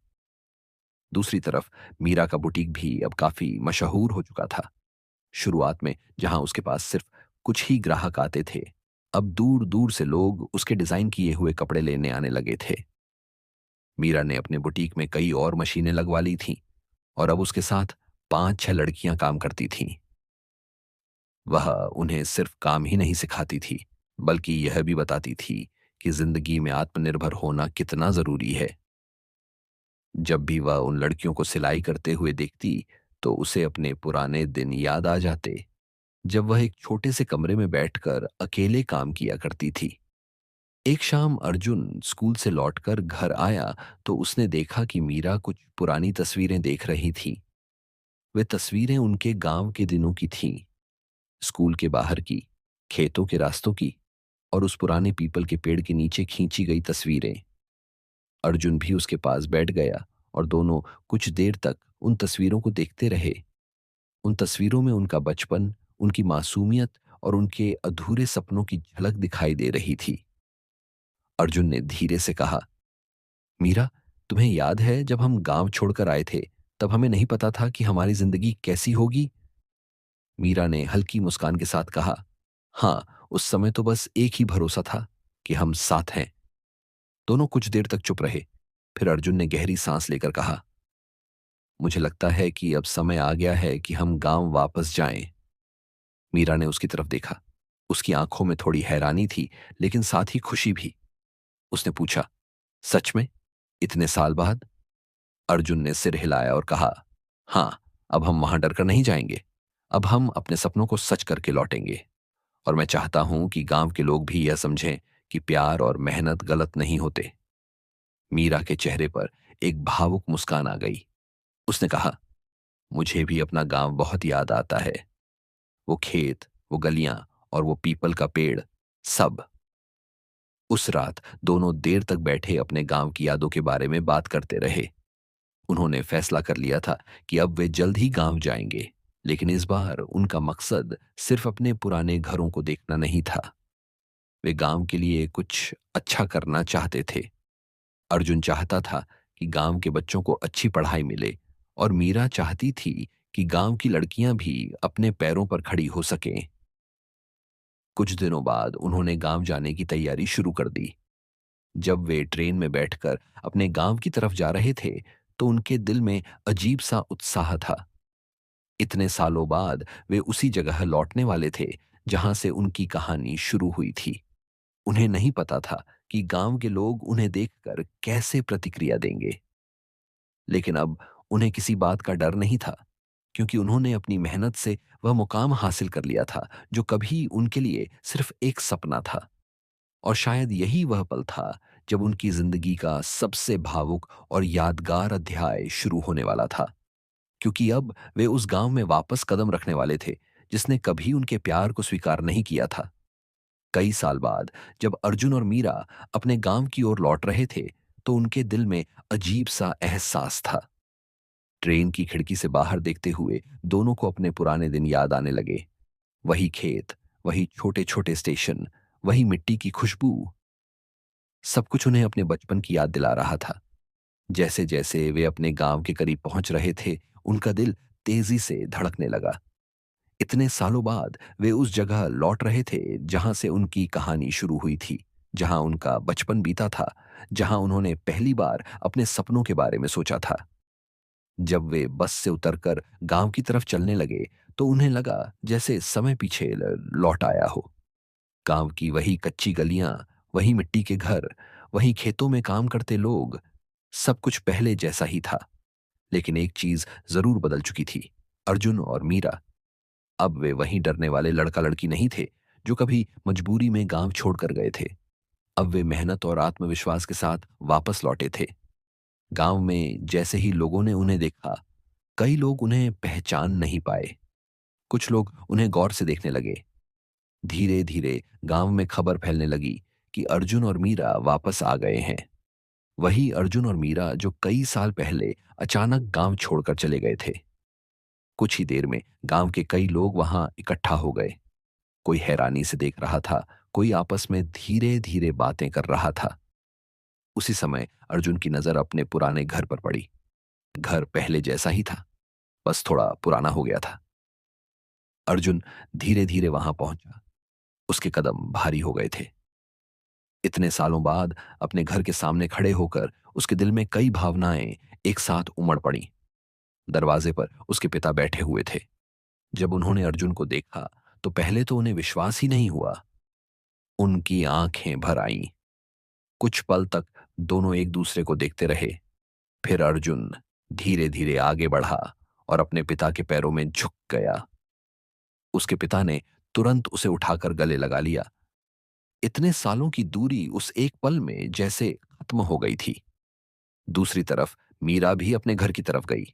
दूसरी तरफ मीरा का बुटीक भी अब काफी मशहूर हो चुका था। शुरुआत में जहां उसके पास सिर्फ कुछ ही ग्राहक आते थे, अब दूर दूर से लोग उसके डिजाइन किए हुए कपड़े लेने आने लगे थे। मीरा ने अपने बुटीक में कई और मशीनें लगवा ली थीं और अब उसके साथ 5-6 लड़कियां काम करती थीं। वह उन्हें सिर्फ काम ही नहीं सिखाती थी बल्कि यह भी बताती थी कि जिंदगी में आत्मनिर्भर होना कितना जरूरी है। जब भी वह उन लड़कियों को सिलाई करते हुए देखती तो उसे अपने पुराने दिन याद आ जाते, जब वह एक छोटे से कमरे में बैठकर अकेले काम किया करती थी। एक शाम अर्जुन स्कूल से लौटकर घर आया तो उसने देखा कि मीरा कुछ पुरानी तस्वीरें देख रही थी। वे तस्वीरें उनके गांव के दिनों की थीं, स्कूल के बाहर की, खेतों के रास्तों की और उस पुराने पीपल के पेड़ के नीचे खींची गई तस्वीरें। अर्जुन भी उसके पास बैठ गया और दोनों कुछ देर तक उन तस्वीरों को देखते रहे। उन तस्वीरों में उनका बचपन, उनकी मासूमियत और उनके अधूरे सपनों की झलक दिखाई दे रही थी। अर्जुन ने धीरे से कहा, मीरा, तुम्हें याद है जब हम गांव छोड़कर आए थे, तब हमें नहीं पता था कि हमारी जिंदगी कैसी होगी? मीरा ने हल्की मुस्कान के साथ कहा, हाँ, उस समय तो बस एक ही भरोसा था कि हम साथ हैं। दोनों कुछ देर तक चुप रहे। फिर अर्जुन ने गहरी सांस लेकर कहा, मुझे लगता है कि अब समय आ गया है कि हम गांव वापस जाएं। मीरा ने उसकी तरफ देखा। उसकी आंखों में थोड़ी हैरानी थी, लेकिन साथ ही खुशी भी। उसने पूछा, सच में? इतने साल बाद? अर्जुन ने सिर हिलाया और कहा, हाँ, अब हम वहां डरकर नहीं जाएंगे। अब हम अपने सपनों को सच करके लौटेंगे। और मैं चाहता हूं कि गांव के लोग भी यह समझें कि प्यार और मेहनत गलत नहीं होते। मीरा के चेहरे पर एक भावुक मुस्कान आ गई। उसने कहा, मुझे भी अपना गांव बहुत याद आता है। वो खेत, वो गलियां और वो पीपल का पेड़, सब। उस रात दोनों देर तक बैठे अपने गांव की यादों के बारे में बात करते रहे। उन्होंने फैसला कर लिया था कि अब वे जल्द ही गांव जाएंगे, लेकिन इस बार उनका मकसद सिर्फ अपने पुराने घरों को देखना नहीं था। वे गांव के लिए कुछ अच्छा करना चाहते थे। अर्जुन चाहता था कि गांव के बच्चों को अच्छी पढ़ाई मिले और मीरा चाहती थी कि गांव की लड़कियां भी अपने पैरों पर खड़ी हो सकें। कुछ दिनों बाद उन्होंने गांव जाने की तैयारी शुरू कर दी। जब वे ट्रेन में बैठकर अपने गांव की तरफ जा रहे थे, तो उनके दिल में अजीब सा उत्साह था। इतने सालों बाद वे उसी जगह लौटने वाले थे जहां से उनकी कहानी शुरू हुई थी। उन्हें नहीं पता था कि गांव के लोग उन्हें देखकर कैसे प्रतिक्रिया देंगे, लेकिन अब उन्हें किसी बात का डर नहीं था, क्योंकि उन्होंने अपनी मेहनत से वह मुकाम हासिल कर लिया था जो कभी उनके लिए सिर्फ एक सपना था। और शायद यही वह पल था जब उनकी जिंदगी का सबसे भावुक और यादगार अध्याय शुरू होने वाला था, क्योंकि अब वे उस गांव में वापस कदम रखने वाले थे जिसने कभी उनके प्यार को स्वीकार नहीं किया था। कई साल बाद जब अर्जुन और मीरा अपने गांव की ओर लौट रहे थे, तो उनके दिल में अजीब सा एहसास था। ट्रेन की खिड़की से बाहर देखते हुए दोनों को अपने पुराने दिन याद आने लगे। वही खेत, वही छोटे छोटे स्टेशन, वही मिट्टी की खुशबू, सब कुछ उन्हें अपने बचपन की याद दिला रहा था। जैसे जैसे वे अपने गांव के करीब पहुंच रहे थे, उनका दिल तेजी से धड़कने लगा। इतने सालों बाद वे उस जगह लौट रहे थे जहां से उनकी कहानी शुरू हुई थी, जहां उनका बचपन बीता था, जहां उन्होंने पहली बार अपने सपनों के बारे में सोचा था। जब वे बस से उतरकर गांव की तरफ चलने लगे, तो उन्हें लगा जैसे समय पीछे लौट आया हो। गांव की वही कच्ची गलियां, वही मिट्टी के घर, वही खेतों में काम करते लोग, सब कुछ पहले जैसा ही था। लेकिन एक चीज जरूर बदल चुकी थी, अर्जुन और मीरा। अब वे वही डरने वाले लड़का लड़की नहीं थे जो कभी मजबूरी में गांव छोड़कर गए थे। अब वे मेहनत और आत्मविश्वास के साथ वापस लौटे थे। गांव में जैसे ही लोगों ने उन्हें देखा, कई लोग उन्हें पहचान नहीं पाए। कुछ लोग उन्हें गौर से देखने लगे। धीरे धीरे गांव में खबर फैलने लगी कि अर्जुन और मीरा वापस आ गए हैं। वही अर्जुन और मीरा जो कई साल पहले अचानक गांव छोड़कर चले गए थे। कुछ ही देर में गांव के कई लोग वहां इकट्ठा हो गए। कोई हैरानी से देख रहा था, कोई आपस में धीरे धीरे बातें कर रहा था। उसी समय अर्जुन की नजर अपने पुराने घर पर पड़ी। घर पहले जैसा ही था, बस थोड़ा पुराना हो गया था। अर्जुन धीरे धीरे वहां पहुंचा। उसके कदम भारी हो गए थे। इतने सालों बाद अपने घर के सामने खड़े होकर उसके दिल में कई भावनाएं एक साथ उमड़ पड़ी। दरवाजे पर उसके पिता बैठे हुए थे। जब उन्होंने अर्जुन को देखा, तो पहले तो उन्हें विश्वास ही नहीं हुआ। उनकी आंखें भर आईं। कुछ पल तक दोनों एक दूसरे को देखते रहे। फिर अर्जुन धीरे धीरे आगे बढ़ा और अपने पिता के पैरों में झुक गया। उसके पिता ने तुरंत उसे उठाकर गले लगा लिया। इतने सालों की दूरी उस एक पल में जैसे खत्म हो गई थी। दूसरी तरफ मीरा भी अपने घर की तरफ गई।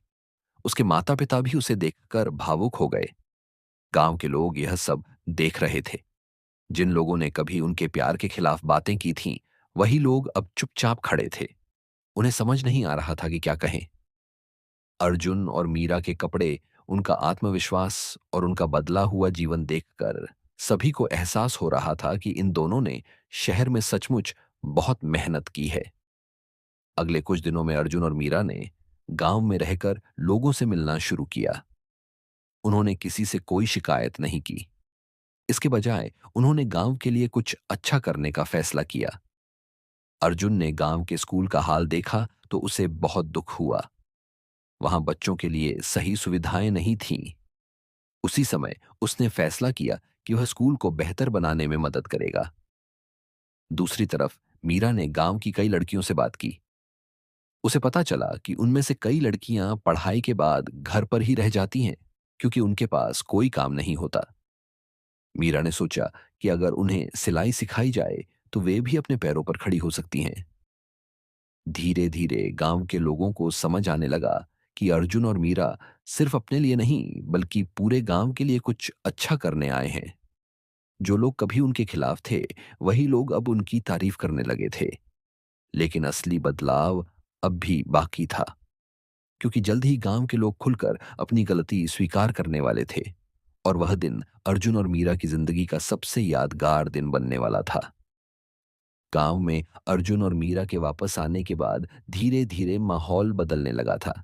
उसके माता पिता भी उसे देखकर भावुक हो गए। गांव के लोग यह सब देख रहे थे। जिन लोगों ने कभी उनके प्यार के खिलाफ बातें की थीं, वही लोग अब चुपचाप खड़े थे। उन्हें समझ नहीं आ रहा था कि क्या कहें। अर्जुन और मीरा के कपड़े, उनका आत्मविश्वास और उनका बदला हुआ जीवन देखकर सभी को एहसास हो रहा था कि इन दोनों ने शहर में सचमुच बहुत मेहनत की है। अगले कुछ दिनों में अर्जुन और मीरा ने गांव में रहकर लोगों से मिलना शुरू किया। उन्होंने किसी से कोई शिकायत नहीं की। इसके बजाय उन्होंने गांव के लिए कुछ अच्छा करने का फैसला किया। अर्जुन ने गांव के स्कूल का हाल देखा तो उसे बहुत दुख हुआ। वहां बच्चों के लिए सही सुविधाएं नहीं थीं। उसी समय उसने फैसला किया कि वह स्कूल को बेहतर बनाने में मदद करेगा। दूसरी तरफ मीरा ने गांव की कई लड़कियों से बात की। उसे पता चला कि उनमें से कई लड़कियां पढ़ाई के बाद घर पर ही रह जाती हैं, क्योंकि उनके पास कोई काम नहीं होता। मीरा ने सोचा कि अगर उन्हें सिलाई सिखाई जाए, तो वे भी अपने पैरों पर खड़ी हो सकती हैं। धीरे धीरे गांव के लोगों को समझ आने लगा कि अर्जुन और मीरा सिर्फ अपने लिए नहीं, बल्कि पूरे गांव के लिए कुछ अच्छा करने आए हैं। जो लोग कभी उनके खिलाफ थे, वही लोग अब उनकी तारीफ करने लगे थे। लेकिन असली बदलाव अब भी बाकी था, क्योंकि जल्द ही गांव के लोग खुलकर अपनी गलती स्वीकार करने वाले थे। और वह दिन अर्जुन और मीरा की जिंदगी का सबसे यादगार दिन बनने वाला था। गांव में अर्जुन और मीरा के वापस आने के बाद धीरे धीरे माहौल बदलने लगा था।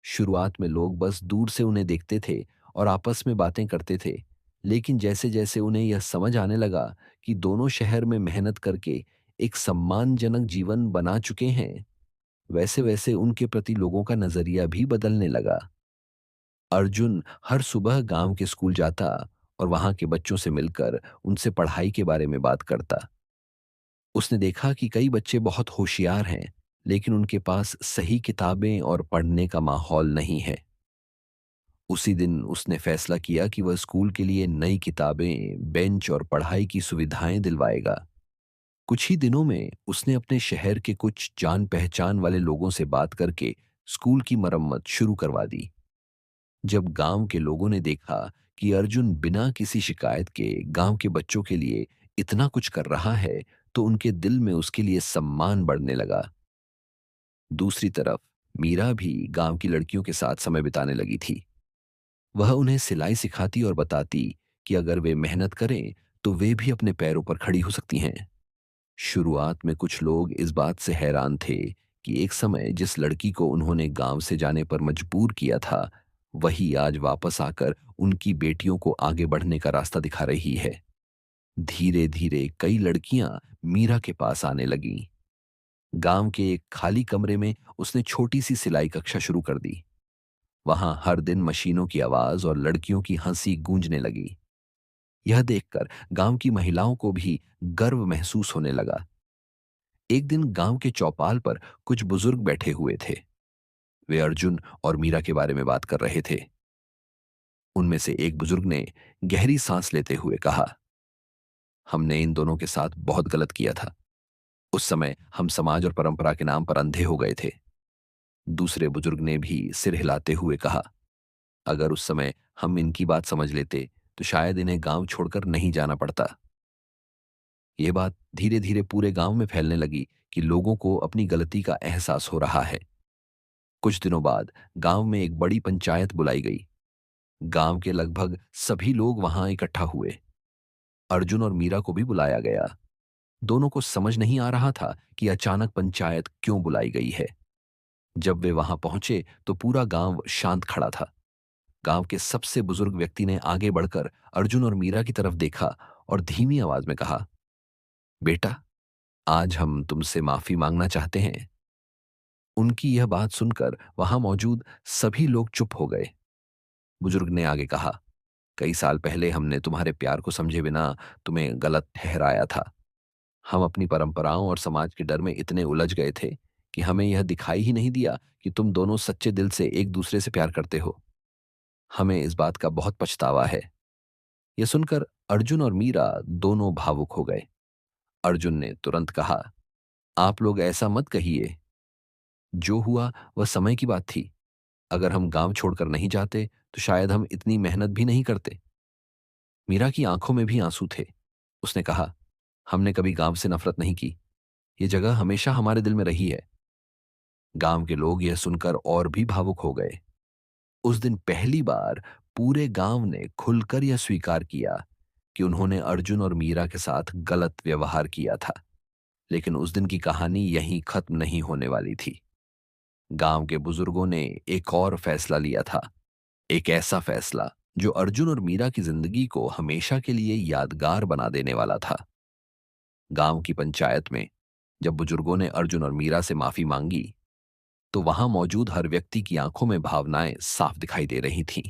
शुरुआत में लोग बस दूर से उन्हें देखते थे और आपस में बातें करते थे, लेकिन जैसे जैसे उन्हें यह समझ आने लगा कि दोनों शहर में मेहनत करके एक सम्मानजनक जीवन बना चुके हैं, वैसे वैसे उनके प्रति लोगों का नजरिया भी बदलने लगा। अर्जुन हर सुबह गांव के स्कूल जाता और वहां के बच्चों से मिलकर उनसे पढ़ाई के बारे में बात करता। उसने देखा कि कई बच्चे बहुत होशियार हैं, लेकिन उनके पास सही किताबें और पढ़ने का माहौल नहीं है। उसी दिन उसने फैसला किया कि वह स्कूल के लिए नई किताबें, बेंच और पढ़ाई की सुविधाएं दिलवाएगा। कुछ ही दिनों में उसने अपने शहर के कुछ जान पहचान वाले लोगों से बात करके स्कूल की मरम्मत शुरू करवा दी। जब गांव के लोगों ने देखा कि अर्जुन बिना किसी शिकायत के गांव के बच्चों के लिए इतना कुछ कर रहा है, तो उनके दिल में उसके लिए सम्मान बढ़ने लगा। दूसरी तरफ मीरा भी गांव की लड़कियों के साथ समय बिताने लगी थी। वह उन्हें सिलाई सिखाती और बताती कि अगर वे मेहनत करें तो वे भी अपने पैरों पर खड़ी हो सकती हैं। शुरुआत में कुछ लोग इस बात से हैरान थे कि एक समय जिस लड़की को उन्होंने गांव से जाने पर मजबूर किया था, वही आज वापस आकर उनकी बेटियों को आगे बढ़ने का रास्ता दिखा रही है। धीरे धीरे कई लड़कियां मीरा के पास आने लगीं। गांव के एक खाली कमरे में उसने छोटी सी सिलाई कक्षा शुरू कर दी। वहां हर दिन मशीनों की आवाज और लड़कियों की हंसी गूंजने लगी। यह देखकर गांव की महिलाओं को भी गर्व महसूस होने लगा। एक दिन गांव के चौपाल पर कुछ बुजुर्ग बैठे हुए थे। वे अर्जुन और मीरा के बारे में बात कर रहे थे। उनमें से एक बुजुर्ग ने गहरी सांस लेते हुए कहा, हमने इन दोनों के साथ बहुत गलत किया था। उस समय हम समाज और परंपरा के नाम पर अंधे हो गए थे। दूसरे बुजुर्ग ने भी सिर हिलाते हुए कहा, अगर उस समय हम इनकी बात समझ लेते तो शायद इन्हें गांव छोड़कर नहीं जाना पड़ता। ये बात धीरे धीरे पूरे गांव में फैलने लगी कि लोगों को अपनी गलती का एहसास हो रहा है। कुछ दिनों बाद गांव में एक बड़ी पंचायत बुलाई गई। गांव के लगभग सभी लोग वहां इकट्ठा हुए। अर्जुन और मीरा को भी बुलाया गया। दोनों को समझ नहीं आ रहा था कि अचानक पंचायत क्यों बुलाई गई है। जब वे वहां पहुंचे तो पूरा गांव शांत खड़ा था। गांव के सबसे बुजुर्ग व्यक्ति ने आगे बढ़कर अर्जुन और मीरा की तरफ देखा और धीमी आवाज में कहा, बेटा, आज हम तुमसे माफी मांगना चाहते हैं। उनकी यह बात सुनकर वहां मौजूद सभी लोग चुप हो गए। बुजुर्ग ने आगे कहा, कई साल पहले हमने तुम्हारे प्यार को समझे बिना तुम्हें गलत ठहराया था। हम अपनी परंपराओं और समाज के डर में इतने उलझ गए थे कि हमें यह दिखाई ही नहीं दिया कि तुम दोनों सच्चे दिल से एक दूसरे से प्यार करते हो। हमें इस बात का बहुत पछतावा है। यह सुनकर अर्जुन और मीरा दोनों भावुक हो गए। अर्जुन ने तुरंत कहा, आप लोग ऐसा मत कहिए। जो हुआ वह समय की बात थी। अगर हम गांव छोड़कर नहीं जाते तो शायद हम इतनी मेहनत भी नहीं करते। मीरा की आंखों में भी आंसू थे। उसने कहा, हमने कभी गांव से नफरत नहीं की। ये जगह हमेशा हमारे दिल में रही है। गांव के लोग यह सुनकर और भी भावुक हो गए। उस दिन पहली बार पूरे गांव ने खुलकर यह स्वीकार किया कि उन्होंने अर्जुन और मीरा के साथ गलत व्यवहार किया था। लेकिन उस दिन की कहानी यहीं खत्म नहीं होने वाली थी। गांव के बुजुर्गों ने एक और फैसला लिया था। एक ऐसा फैसला जो अर्जुन और मीरा की जिंदगी को हमेशा के लिए यादगार बना देने वाला था। गांव की पंचायत में जब बुजुर्गों ने अर्जुन और मीरा से माफी मांगी, तो वहां मौजूद हर व्यक्ति की आंखों में भावनाएं साफ दिखाई दे रही थीं।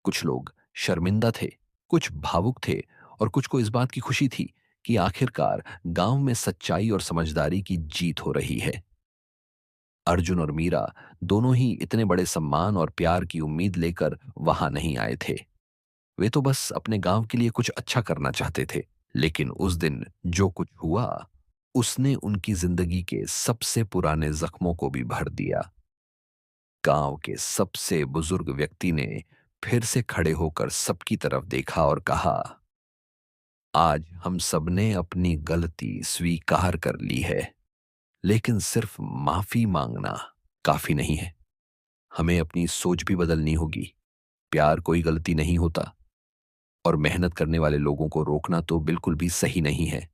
कुछ लोग शर्मिंदा थे, कुछ भावुक थे और कुछ को इस बात की खुशी थी कि आखिरकार गांव में सच्चाई और समझदारी की जीत हो रही है। अर्जुन और मीरा दोनों ही इतने बड़े सम्मान और प्यार की उम्मीद लेकर वहां नहीं आए थे। वे तो बस अपने गांव के लिए कुछ अच्छा करना चाहते थे। लेकिन उस दिन जो कुछ हुआ, उसने उनकी जिंदगी के सबसे पुराने जख्मों को भी भर दिया। गांव के सबसे बुजुर्ग व्यक्ति ने फिर से खड़े होकर सबकी तरफ देखा और कहा, आज हम सबने अपनी गलती स्वीकार कर ली है, लेकिन सिर्फ माफी मांगना काफी नहीं है। हमें अपनी सोच भी बदलनी होगी। प्यार कोई गलती नहीं होता और मेहनत करने वाले लोगों को रोकना तो बिल्कुल भी सही नहीं है।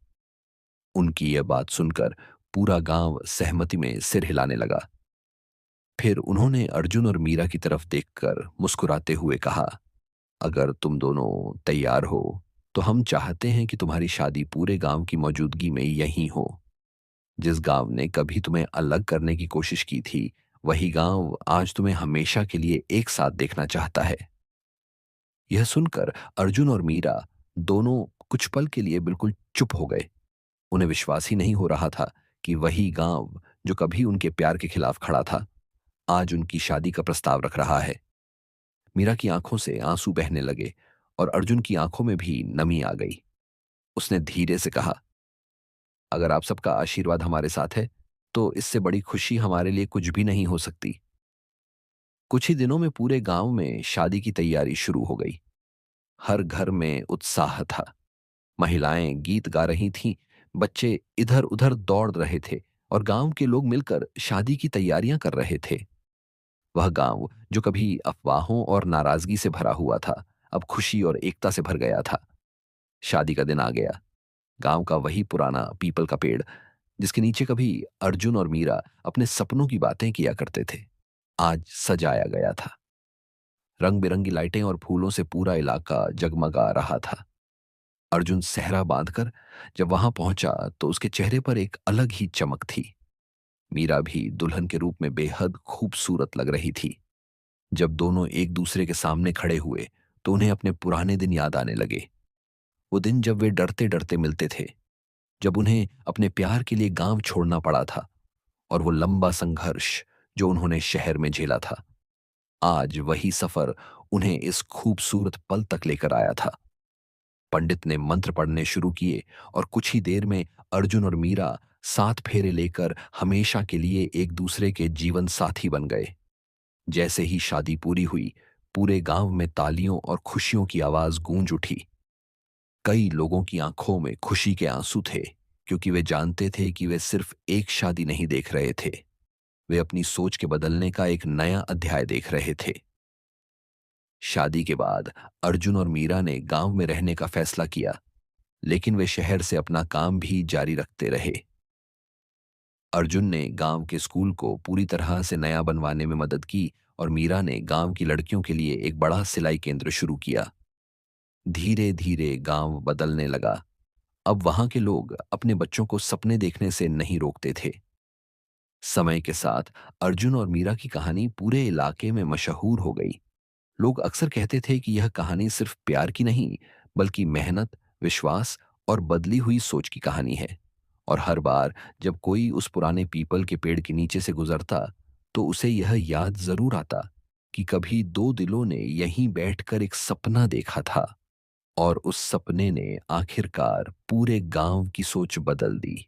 उनकी यह बात सुनकर पूरा गांव सहमति में सिर हिलाने लगा। फिर उन्होंने अर्जुन और मीरा की तरफ देखकर मुस्कुराते हुए कहा, अगर तुम दोनों तैयार हो तो हम चाहते हैं कि तुम्हारी शादी पूरे गांव की मौजूदगी में यहीं हो। जिस गांव ने कभी तुम्हें अलग करने की कोशिश की थी, वही गांव आज तुम्हें हमेशा के लिए एक साथ देखना चाहता है। यह सुनकर अर्जुन और मीरा दोनों कुछ पल के लिए बिल्कुल चुप हो गए। उन्हें विश्वास ही नहीं हो रहा था कि वही गांव जो कभी उनके प्यार के खिलाफ खड़ा था, आज उनकी शादी का प्रस्ताव रख रहा है। मीरा की आंखों से आंसू बहने लगे और अर्जुन की आंखों में भी नमी आ गई। उसने धीरे से कहा, अगर आप सबका आशीर्वाद हमारे साथ है तो इससे बड़ी खुशी हमारे लिए कुछ भी नहीं हो सकती। कुछ ही दिनों में पूरे गांव में शादी की तैयारी शुरू हो गई। हर घर में उत्साह था। महिलाएं गीत गा रही थीं, बच्चे इधर उधर दौड़ रहे थे और गांव के लोग मिलकर शादी की तैयारियां कर रहे थे। वह गांव जो कभी अफवाहों और नाराजगी से भरा हुआ था, अब खुशी और एकता से भर गया था। शादी का दिन आ गया। गांव का वही पुराना पीपल का पेड़, जिसके नीचे कभी अर्जुन और मीरा अपने सपनों की बातें किया करते थे, आज सजाया गया था। रंग बिरंगी लाइटें और फूलों से पूरा इलाका जगमगा रहा था। अर्जुन सेहरा बांधकर जब वहां पहुंचा तो उसके चेहरे पर एक अलग ही चमक थी। मीरा भी दुल्हन के रूप में बेहद खूबसूरत लग रही थी। जब दोनों एक दूसरे के सामने खड़े हुए तो उन्हें अपने पुराने दिन याद आने लगे। वो दिन जब वे डरते डरते मिलते थे, जब उन्हें अपने प्यार के लिए गांव छोड़ना पड़ा था, और वो लंबा संघर्ष जो उन्होंने शहर में झेला था। आज वही सफर उन्हें इस खूबसूरत पल तक लेकर आया था। पंडित ने मंत्र पढ़ने शुरू किए और कुछ ही देर में अर्जुन और मीरा 7 फेरे लेकर हमेशा के लिए एक दूसरे के जीवन साथी बन गए। जैसे ही शादी पूरी हुई, पूरे गांव में तालियों और खुशियों की आवाज गूंज उठी। कई लोगों की आंखों में खुशी के आंसू थे, क्योंकि वे जानते थे कि वे सिर्फ एक शादी नहीं देख रहे थे, वे अपनी सोच के बदलने का एक नया अध्याय देख रहे थे। शादी के बाद अर्जुन और मीरा ने गांव में रहने का फैसला किया, लेकिन वे शहर से अपना काम भी जारी रखते रहे। अर्जुन ने गांव के स्कूल को पूरी तरह से नया बनवाने में मदद की और मीरा ने गांव की लड़कियों के लिए एक बड़ा सिलाई केंद्र शुरू किया। धीरे धीरे गांव बदलने लगा। अब वहां के लोग अपने बच्चों को सपने देखने से नहीं रोकते थे। समय के साथ अर्जुन और मीरा की कहानी पूरे इलाके में मशहूर हो गई। लोग अक्सर कहते थे कि यह कहानी सिर्फ प्यार की नहीं, बल्कि मेहनत, विश्वास और बदली हुई सोच की कहानी है। और हर बार जब कोई उस पुराने पीपल के पेड़ के नीचे से गुजरता, तो उसे यह याद जरूर आता कि कभी दो दिलों ने यहीं बैठकर एक सपना देखा था, और उस सपने ने आखिरकार पूरे गांव की सोच बदल दी।